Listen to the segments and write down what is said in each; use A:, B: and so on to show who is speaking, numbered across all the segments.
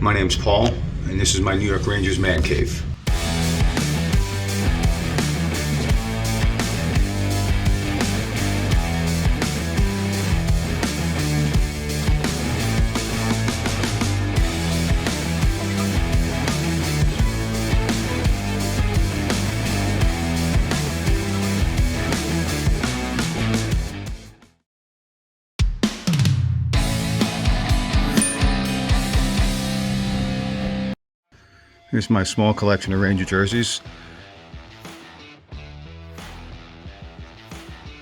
A: My name's Paul, and this is my New York Rangers man cave. Here's my small collection of Ranger jerseys.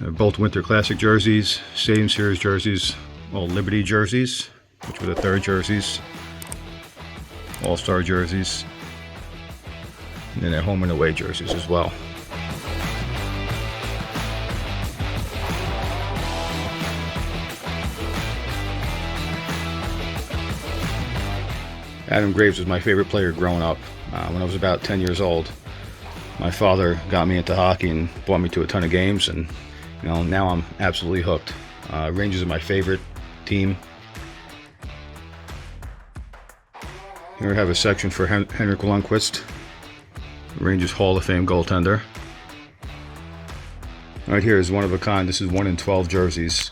A: They're both Winter Classic jerseys, Stadium Series jerseys, all Liberty jerseys, which were the third jerseys, All-Star jerseys, and then their home and away jerseys as well. Adam Graves was my favorite player growing up. When I was about 10 years old, my father got me into hockey and brought me to a ton of games, and now I'm absolutely hooked. Rangers are my favorite team. Here I have a section for Henrik Lundqvist, Rangers Hall of Fame goaltender. Right here is one of a kind. This is 1 in 12 jerseys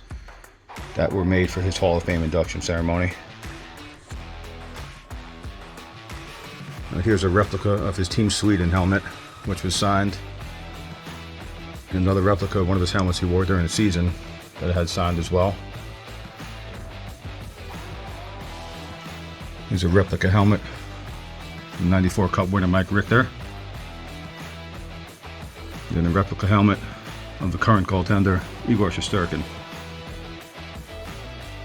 A: that were made for his Hall of Fame induction ceremony. Here's a replica of his Team Sweden helmet, which was signed. And another replica of one of his helmets he wore during the season that I had signed as well. Here's a replica helmet, the '94 Cup winner Mike Richter. And a replica helmet of the current goaltender Igor Shesterkin.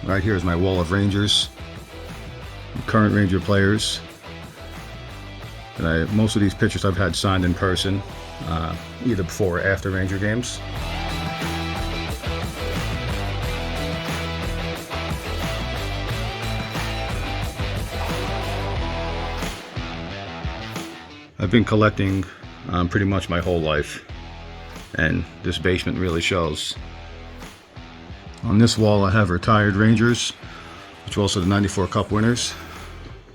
A: Right here is my wall of Rangers, current Ranger players. And most of these pictures I've had signed in person, either before or after Ranger games. I've been collecting pretty much my whole life, and this basement really shows. On this wall I have retired Rangers, which are also the '94 Cup winners.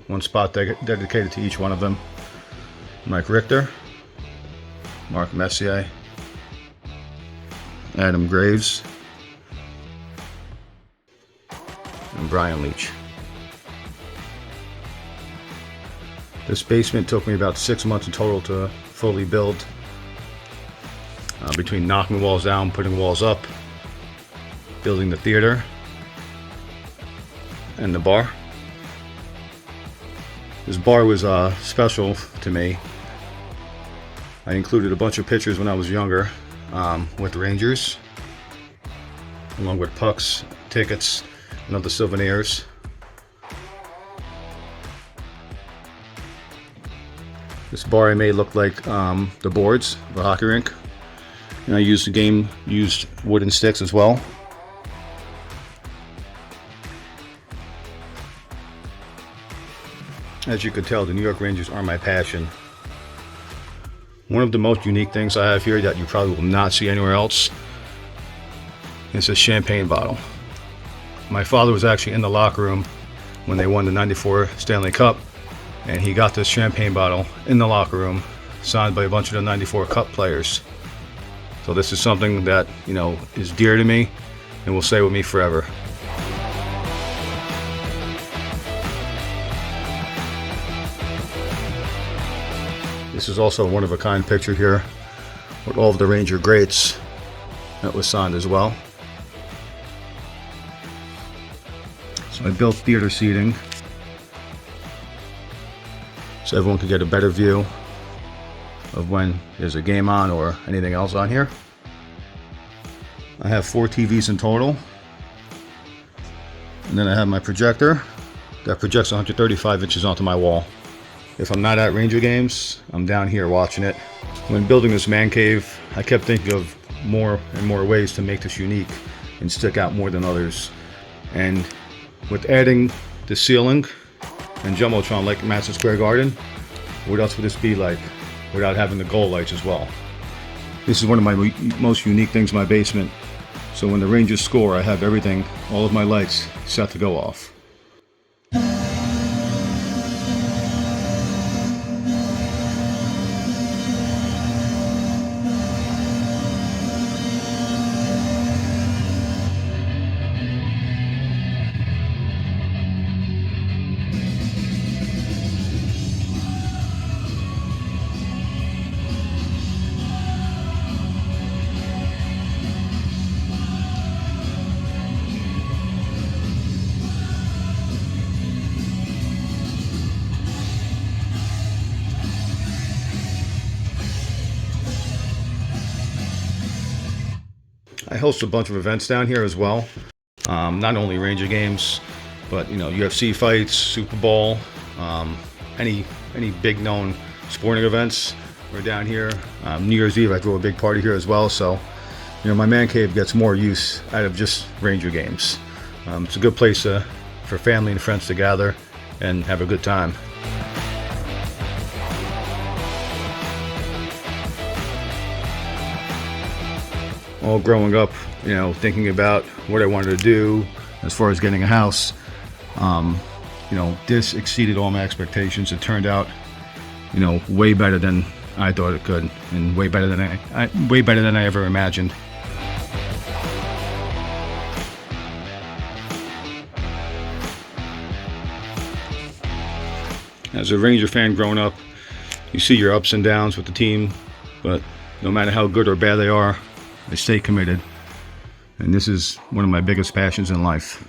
A: One spot dedicated to each one of them. Mike Richter, Mark Messier, Adam Graves, and Brian Leach. This basement took me about 6 months in total to fully build, between knocking walls down, putting walls up, building the theater, and the bar. This bar was special to me. I included a bunch of pictures when I was younger with Rangers, along with pucks, tickets, and other souvenirs. This bar I made looked like the boards of a hockey rink, and I used wooden sticks as well. As you could tell, the New York Rangers are my passion. One of the most unique things I have here that you probably will not see anywhere else is a champagne bottle. My father was actually in the locker room when they won the '94 Stanley Cup, and he got this champagne bottle in the locker room, signed by a bunch of the '94 Cup players. So this is something that, is dear to me and will stay with me forever. This is also a one-of-a-kind picture here with all of the Ranger greats that was signed as well. So I built theater seating so everyone could get a better view of when there's a game on or anything else on here. I have 4 TVs in total, and then I have my projector that projects 135 inches onto my wall. If I'm not at Ranger games, I'm down here watching it. When building this man cave, I kept thinking of more and more ways to make this unique and stick out more than others. And with adding the ceiling and Jumbotron like Madison Square Garden, what else would this be like without having the goal lights as well? This is one of my most unique things in my basement. So when the Rangers score, I have everything, all of my lights set to go off. host a bunch of events down here as well. Not only Ranger games, but UFC fights, Super Bowl, any big known sporting events. We're down here. New Year's Eve, I throw a big party here as well. So, my man cave gets more use out of just Ranger games. It's a good place for family and friends to gather and have a good time. All growing up, thinking about what I wanted to do as far as getting a house, this exceeded all my expectations. It turned out, way better than I thought it could, and way better than I ever imagined. As a Ranger fan growing up, you see your ups and downs with the team, but no matter how good or bad they are, I stay committed. And this is one of my biggest passions in life.